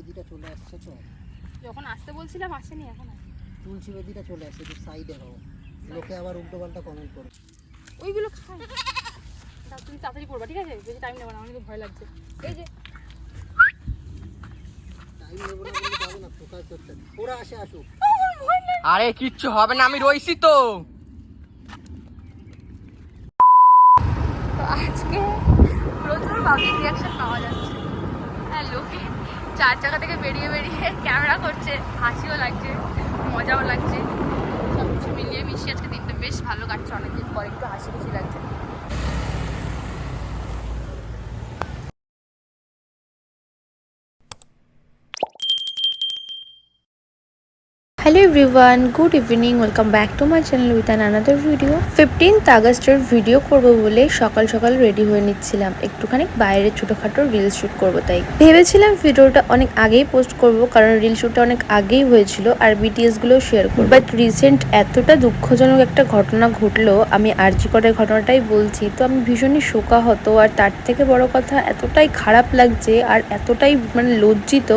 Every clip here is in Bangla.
বেদিটা চলে আসছে তো। যখন আসতে বলছিলাম আসেনি, এখন আসে। তুলসী বেদিটা চলে আসছে, একটু সাইডে হও, লোকে আবার উল্টো পাল্টা কমেন্ট করে। ওইগুলো খায়। তুমি তাড়াতাড়ি করবা, ঠিক আছে? বেশি টাইম নেবো না, আমার ভয় লাগছে। এই যে টাইম নেবো না বললে যাবে না, ফোকাস করতে। ওরা আসুক। আরে কিচ্ছু হবে না, আমি রইছি তো। আজকে প্রচুর পাবলিক রিয়াকশন পাওয়া যাচ্ছে। হ্যাঁ, লোকে 4 চাকা থেকে বেরিয়ে বেরিয়ে ক্যামেরা করছে, হাসিও লাগছে, মজাও লাগছে। সব কিছু মিলিয়ে মিশিয়ে আজকে দিনটা বেশ ভালো কাটছে। অনেকদিন পর একটু হাসি খুশি লাগছে। Hello everyone, good evening, welcome back to my channel with another video. 15th আগস্টের ভিডিও করব বলে সকাল সকাল রেডি হয়ে নিচ্ছিলাম, একটুখানি বাইরে ছোটখাটো রিলস শুট করব। তাই ভেবেছিলাম ভিডিওটা অনেক আগেই পোস্ট করব, কারণ রিল শুটটা অনেক আগেই হয়েছিল আর বিটিএস গুলো শেয়ার করব। বাট রিসেন্ট এতটা দুঃখজনক একটা ঘটনা ঘটলো, আমি আরজি করের ঘটনাটাই বলছি, তো আমি ভীষণই শোকাহত। আর তার থেকে বড় কথা, এতটাই খারাপ লাগছে আর এতটাই লজ্জিত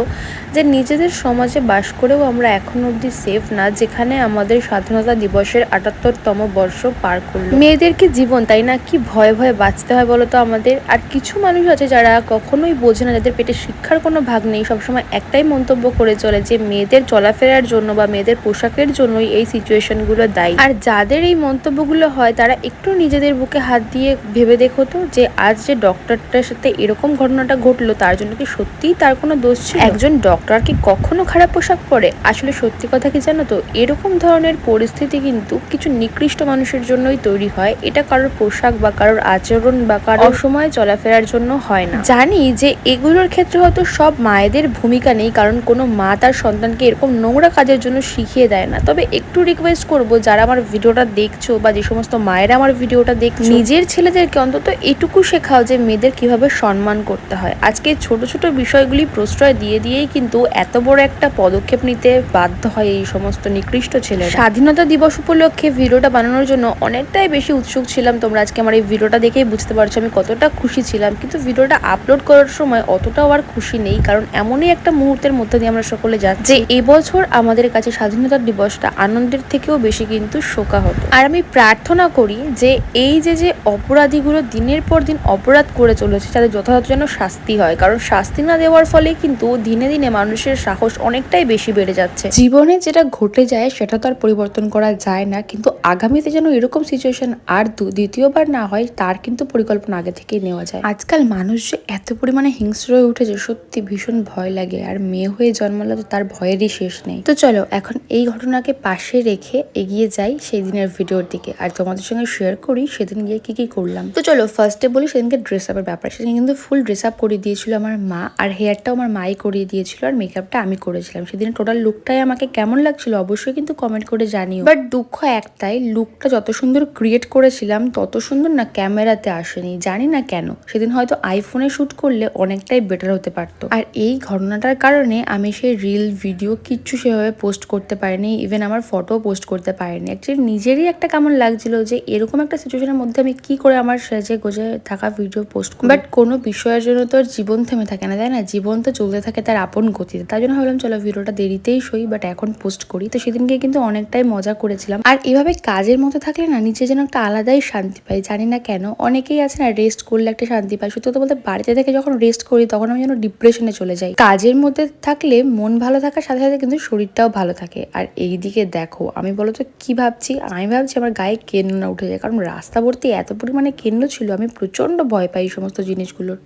যে নিজেদের সমাজে বাস করেও আমরা এখনো অব্দি সেফ না, যেখানে আমাদের স্বাধীনতা দিবসের ৭৮তম বর্ষ পার করলো। মেয়েদেরকে জীবন, তাই না? কি ভয়ে ভয়ে বাঁচতে হয় বলতো আমাদের। আর কিছু মানুষ আছে যারা কখনোই বোঝে না, যাদের পেটে শিক্ষার কোনো ভাগ নেই, সবসময় একটাই মন্তব্য করে চলে যে মেয়েদের চলাফেরার জন্য বা মেয়েদের পোশাকের জন্যই এই সিচুয়েশনগুলো দায়ী। আর যাদের এই মন্তব্যগুলো হয়, তারা একটু নিজেদের বুকে হাত দিয়ে ভেবে দেখো তো, যে আজ যে ডক্টরটার সাথে এরকম ঘটনাটা ঘটলো, তার জন্য কি সত্যিই তার কোনো দোষ ছিল? একজন ডক্টর কি কখনো খারাপ পোশাক পরে? আসলে সত্যি কথা কি জানো তো, এরকম ধরনের পরিস্থিতি কিন্তু কিছু নিকৃষ্ট মানুষের জন্যই তৈরি হয়। এটা কারোর পোশাক বা কারোর আচরণ বা কারোর অসময়ে চলাফেরার জন্য হয় না। জানি যে এগুলোর ক্ষেত্রে হয়তো সব মায়েদের ভূমিকা নেই, কারণ কোনো মা তার সন্তানকে এরকম নোংরা কাজের জন্য শিখিয়ে দেয় না। তবে একটু রিকোয়েস্ট করব, যারা আমার ভিডিওটা দেখছো বা যে সমস্ত মায়েরা আমার ভিডিওটা দেখছো, নিজের ছেলেদেরকে অন্তত এটুকু শেখাও যে মেয়েদের কিভাবে সম্মান করতে হয়। আজকে ছোট ছোট বিষয়গুলি প্রশ্রয় দিয়ে দিয়েই কিন্তু এত বড় একটা পদক্ষেপ নিতে বাধ্য হয় এই সমস্ত নিকৃষ্ট ছেলেরা। স্বাধীনতা দিবস উপলক্ষে ভিডিওটা বানানোর জন্য অনেকটাই বেশি উৎসুক ছিলাম। তোমরা আজকে আমার এই ভিডিওটা দেখেই বুঝতে পারছো আমি কতটা খুশি ছিলাম, কিন্তু ভিডিওটা আপলোড করার সময় অতটাও আর খুশি নেই, কারণ এমনই একটা মুহূর্তের মধ্যে দিয়ে আমরা সকলে যাচ্ছি যে এবছর আমাদের কাছে স্বাধীনতা দিবসটা আনন্দের থেকেও বেশি কিন্তু শোকাহত। আর আমি প্রার্থনা করি যে এই যে অপরাধীগুলো দিনের পর দিন অপরাধ করে চলেছে, তাদের যথাযথ যেন শাস্তি হয়, কারণ শাস্তি না দেওয়ার ফলে কিন্তু দিনে দিনে মানুষের সাহস অনেকটাই বেশি বেড়ে যাচ্ছে। জীবনে যেটা ঘটে যায় সেটা তো আর পরিবর্তন করা যায় না, কিন্তু আগামীতে যেন এরকম সিচুয়েশন আর দ্বিতীয়বার না হয়, তার কিন্তু পরিকল্পনা আগে থেকেই নেওয়া যায়। আজকাল মানুষ যে এত পরিমাণে হিংস্র হয়ে উঠেছে, সত্যি ভীষণ ভয় লাগে। আর মেয়ে হয়ে জন্মালে তো তার ভয়েরই শেষ নেই। তো চলো এখন এই ঘটনাকে পাশে রেখে এগিয়ে যাই সেই দিনের ভিডিওর দিকে, আর তোমাদের সঙ্গে শেয়ার করি সেদিন গিয়ে কি কি করলাম। তো চলো ফার্স্টে বলি সেদিনকে ড্রেস আপের ব্যাপার। সেদিন কিন্তু ফুল ড্রেস আপ করে দিয়েছিল আমার মা, আর হেয়ারটাও আমার মাই করিয়ে দিয়েছিল, আর মেকআপটা আমি করেছিলাম। সেদিন টোটাল লুকটাই আমাকে কেমন লাগছিল অবশ্যই কিন্তু কমেন্ট করে জানিও। বাট দুঃখ একটাই, লুকটা যত সুন্দর ক্রিয়েট করেছিলাম তত সুন্দর না ক্যামেরাতে আসেনি, জানি না কেন। সেদিন হয়তো আইফোনে শুট করলে অনেকটাই বেটার হতে পারতো। আর এই ঘটনাটার কারণে আমি সেই রিল ভিডিও কিচ্ছু সেভাবে পোস্ট করতে পারিনি, ইভেন আমার ফটো পোস্ট করতে পারিনি। অ্যাকচুয়ালি নিজেরই একটা কেমন লাগছিল যে এরকম একটা সিচুয়েশনের মধ্যে আমি কি করে আমার সেজে গোজে থাকা ভিডিও পোস্ট করি। বাট কোনো বিষয়ের জন্য তো আর জীবন থেমে থাকে না, তাই না? জীবন তো চলতে থাকে তার আপন গতিতে। তাই জন্য ভাবলাম চলো ভিডিওটা দেরিতেই সই, বাট এখন পোস্ট করি। তো সেদিনকে কিন্তু অনেকটাই মজা করেছিলাম। আর এভাবে কাজের মধ্যে থাকলে না নিজে যেন একটা আলাদাই শান্তি পাই, জানি না কেন। অনেকেই আছে না রেস্ট করলে একটা শান্তি পায়, সত্যি কথা বলতে বাড়িতে থেকে যখন রেস্ট করি তখন আমি যেন ডিপ্রেশনে চলে যাই। কাজের মধ্যে থাকলে মন ভালো থাকার সাথে সাথে কিন্তু শরীরটাও ভালো থাকে। আর এই দিকে দেখো আমি বলো তো কি ভাবছি, আমি ভাবছি আমার গায়ে কেন্না উঠে যায়, কারণ রাস্তা ভর্তি এত পরিমাণে কেন্দ্র ছিল, আমি প্রচন্ড ভয় পাই এই সমস্ত জিনিসগুলোর।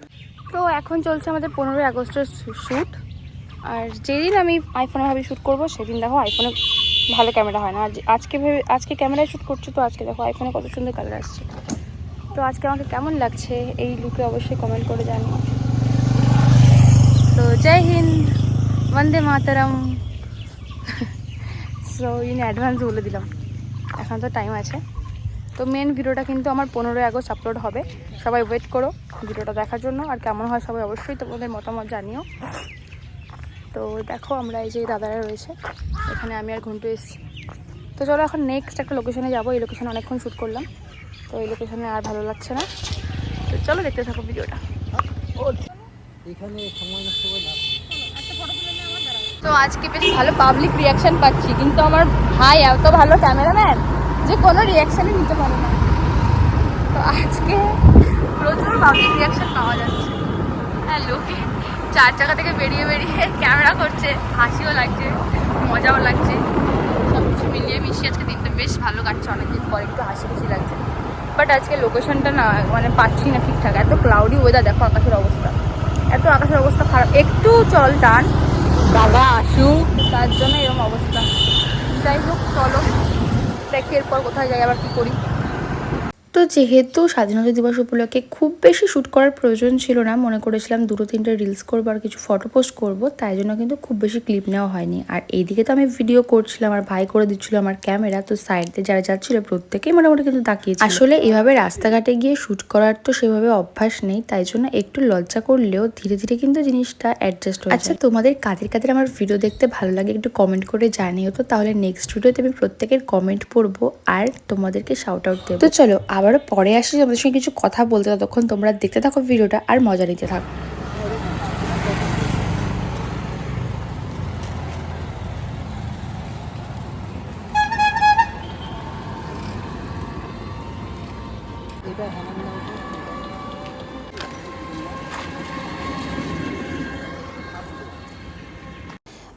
তো এখন চলছে আমাদের 15ই আগস্টের শ্যুট। আর যেদিন আমি আইফোনে ভাবি শ্যুট করবো, সেদিন দেখো আইফোনে ভালো ক্যামেরা হয় না। আর আজকে ক্যামেরায় শ্যুট করছি, তো আজকে দেখো আইফোনে কত সুন্দর কালার আসছে। তো আজকে আমাকে কেমন লাগছে এই লুকে অবশ্যই কমেন্ট করে জানিও। তো জয় হিন্দ, বন্দে মাতরম। সো ইন অ্যাডভান্স বলে দিলাম, এখন তো টাইম আছে। তো মেন ভিডিওটা কিন্তু আমার 15ই আগস্ট আপলোড হবে, সবাই ওয়েট করো ভিডিওটা দেখার জন্য। আর কেমন হয় সবাই অবশ্যই তোমাদের মতামত জানিও। তো দেখো আমরা এই যে দাদারা রয়েছে এখানে, আমি আর ঘন্টু এসেছি। তো চলো এখন নেক্সট একটা লোকেশনে যাবো। এই লোকেশনে অনেকক্ষণ শ্যুট করলাম, তো এই লোকেশনে আর ভালো লাগছে না। তো চলো দেখতে থাকো ভিডিওটা। এখানে সময় নষ্ট করে লাভ নেই। তো আজকে বেশ ভালো পাবলিক রিয়াকশন পাচ্ছি, কিন্তু আমার ভাই এত ভালো ক্যামেরাম্যান যে কোনো রিয়াকশানই নিতে পারে না। তো আজকে প্রচুর পাবলিক রিয়াকশন পাওয়া যাচ্ছে। হ্যাঁ, লোকে 4 চাকা থেকে বেরিয়ে বেরিয়ে ক্যামেরা করছে, হাসিও লাগছে, মজাও লাগছে, সব কিছু মিলিয়ে মিশিয়ে আজকে দিনটা বেশ ভালো কাটছে। অনেকদিন পর একটু হাসি খুশি লাগছে। বাট আজকে লোকেশনটা না মানে পাচ্ছি না ঠিকঠাক, এত ক্লাউডি ওয়েদার। দেখো আকাশের অবস্থা, এত আকাশের অবস্থা খারাপ। একটু চল টান দাদা আসুক, তার জন্য এরকম অবস্থা। যাই হোক, চলো দেখি এরপর কোথায় যাই, আবার কী করি। তো যেহেতু স্বাধীনতা দিবস উপলক্ষে খুব বেশি শ্যুট করার প্রয়োজন ছিল না, মনে করেছিলাম 2-3টে রিলস করবো আর কিছু ফটো পোস্ট করবো, তাই জন্য কিন্তু খুব বেশি ক্লিপ নেওয়া হয়নি। আর এইদিকে তো আমি ভিডিও করছিলাম, আর ভাই করে দিচ্ছিল আমার ক্যামেরা। তো সাইডে যারা যাচ্ছিল প্রত্যেকেই মোটামুটি কিন্তু তাকিয়েছে। আসলে এভাবে রাস্তাঘাটে গিয়ে শ্যুট করার তো সেভাবে অভ্যাস নেই, তাই জন্য একটু লজ্জা করলেও ধীরে ধীরে কিন্তু জিনিসটা অ্যাডজাস্ট হয়ে যায়। আচ্ছা, তোমাদের কাদের কাদের আমার ভিডিও দেখতে ভালো লাগে একটু কমেন্ট করে জানিও তো, তাহলে নেক্সট ভিডিওতে আমি প্রত্যেকের কমেন্ট পড়বো আর তোমাদেরকে শাউট আউট দেবো। তো চলো আবারও পরে আসি তোমাদের সঙ্গে কিছু কথা বলতে, ততক্ষণ তোমরা দেখতে থাকো ভিডিওটা আর মজা নিতে থাকো। এটা আমার নাম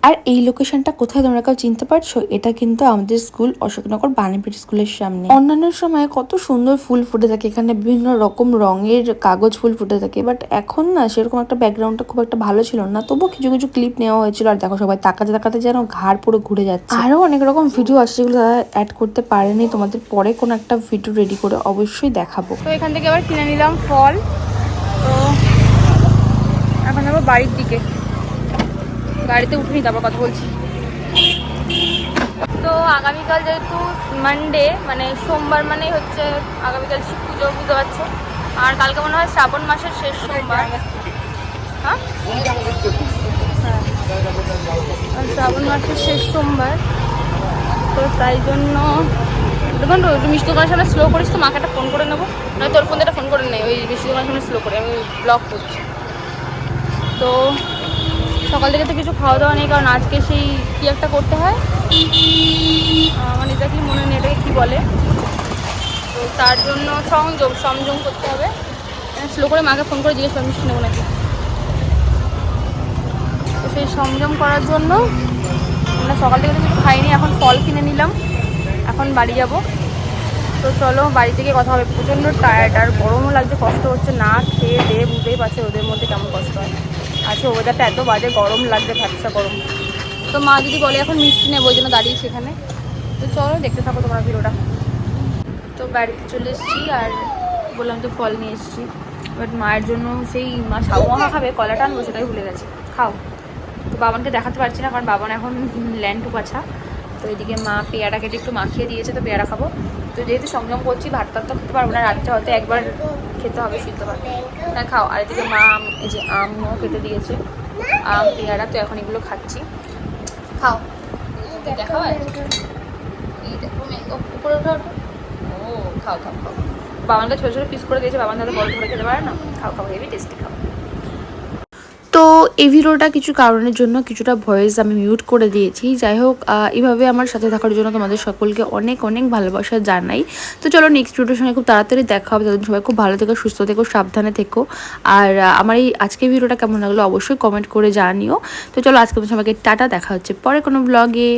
আর এই লোকেশনটা কোথায় তোমরা কেউ চিনতে পারছো? এটা কিন্তু আমাদের স্কুল অশোকনগর বাণীপীঠ স্কুলের সামনে। অন্যান্য সময় কত সুন্দর ফুল ফুটে থাকে, এখানে বিভিন্ন রকম রঙের কাগজ ফুল ফুটে থাকে, বাট এখন না সেরকম একটা ব্যাকগ্রাউন্ডটা খুব একটা ভালো ছিল না, তবুও কিছু কিছু ক্লিপ নেওয়া হয়েছিল। আর দেখো সবাই তাকাতে তাকাতে যেন ঘাড় পুরো ঘুরে যাচ্ছে। আরো অনেক রকম ভিডিও আছে যেগুলো তারা অ্যাড করতে পারেনি, তোমাদের পরে কোনো একটা ভিডিও রেডি করে অবশ্যই দেখাবো। তো এখান থেকে আবার কিনে নিলাম ফল। তো এখন যাবো বাড়ির দিকে, গাড়িতে উঠেই তারপর কথা বলছি। তো আগামীকাল যেহেতু মানডে, মানে সোমবার, মানেই হচ্ছে আগামীকাল শিব পুজো, বুঝতে পারছো। আর কালকে মনে হয় শ্রাবণ মাসের শেষ সোমবার। হ্যাঁ, শ্রাবণ মাসের শেষ সোমবার। তো তাই জন্য দেখুন তো একটু মিষ্টি দোকানের সামনে স্লো করিস, তো মাকে একটা ফোন করে নেবো, নয় তোর ফোন থেকে ফোন করে নেই, ওই মিষ্টি দোকানের সামনে স্লো করে আমি ব্লগ করছি। তো সকাল থেকে তো কিছু খাওয়া দাওয়া নেই, কারণ আজকে সেই কী একটা করতে হয়, মানে এটা কি মনে নেই, এটাকে কী বলে। তো তার জন্য সংযম করতে হবে। স্লো করে মাকে ফোন করে জিজ্ঞেস করে মিষ্টি নেবো নাকি। তো সেই সংযম করার জন্য আমরা সকাল থেকে তো কিছু খাইনি, এখন ফল কিনে নিলাম, এখন বাড়ি যাব। তো চলো বাড়ি থেকে কথা হবে। প্রচণ্ড টায়ার্ড আর গরমও লাগছে, কষ্ট হচ্ছে, না খেয়ে দিয়ে বুঝতেই পারছে ওদের মধ্যে কেমন কষ্ট হয়। আজকে ওয়েদারটা এত বাজে, গরম লাগছে, ভ্যাপসা গরম। তো মা যদি বলে এখন মিষ্টি নেবো, ওই জন্য দাঁড়িয়ে সেখানে। তো চলো দেখতে থাকো তোমার ভিডিওটা। তো বাড়িতে চলে এসেছি, আর বললাম তো ফল নিয়ে এসেছি। বাট মায়ের জন্য সেই মা সাবু মাখা খাবে, কলাটা আনবো সেটাই ভুলে গেছে, খাও। তো বাবানকে দেখাতে পারছি না, কারণ বাবান এখন ল্যান্ড টু পাছা। তো এদিকে মা পেয়ারা কেটে একটু মাখিয়ে দিয়েছে, তো পেয়ারা খাবো। তো যেহেতু সংযম করছি, ভাত টাত তো খেতে পারবো না, রাত্রে হয়তো একবার খেতে হবে সিদ্ধ ভাত। তাই খাও। আর এদিকে মা এই যে আমও কেটে দিয়েছে, আম পেয়ারা, তো এখন এগুলো খাচ্ছি। খাও, দেখা হয় এই দেখো উপরে ওঠা ওঠো। ও খাও খাও খাও। বাবানকে ছোটো ছোটো পিস করে দিয়েছে, বাবান তাদের বড় ধরে খেতে পারে না। খাও খাও, হেভি টেস্টি, খাও। তো এই ভিডিওটা কিছু কারণের জন্য কিছুটা ভয়েস আমি মিউট করে দিয়েছি। যাই হোক, এইভাবে আমার সাথে থাকার জন্য তোমাদের সকলকে অনেক অনেক ভালোবাসা জানাই। তো চলো নেক্সট ভিডিওর সঙ্গে খুব তাড়াতাড়ি দেখা হবে। তাদের সবাই খুব ভালো থেকো, সুস্থ থেকো, সাবধানে থেকো। আর আমার এই আজকের ভিডিওটা কেমন লাগলো অবশ্যই কমেন্ট করে জানিও। তো চলো আজকে সবাইকে টাটা, দেখা হচ্ছে পরে কোনো ব্লগে।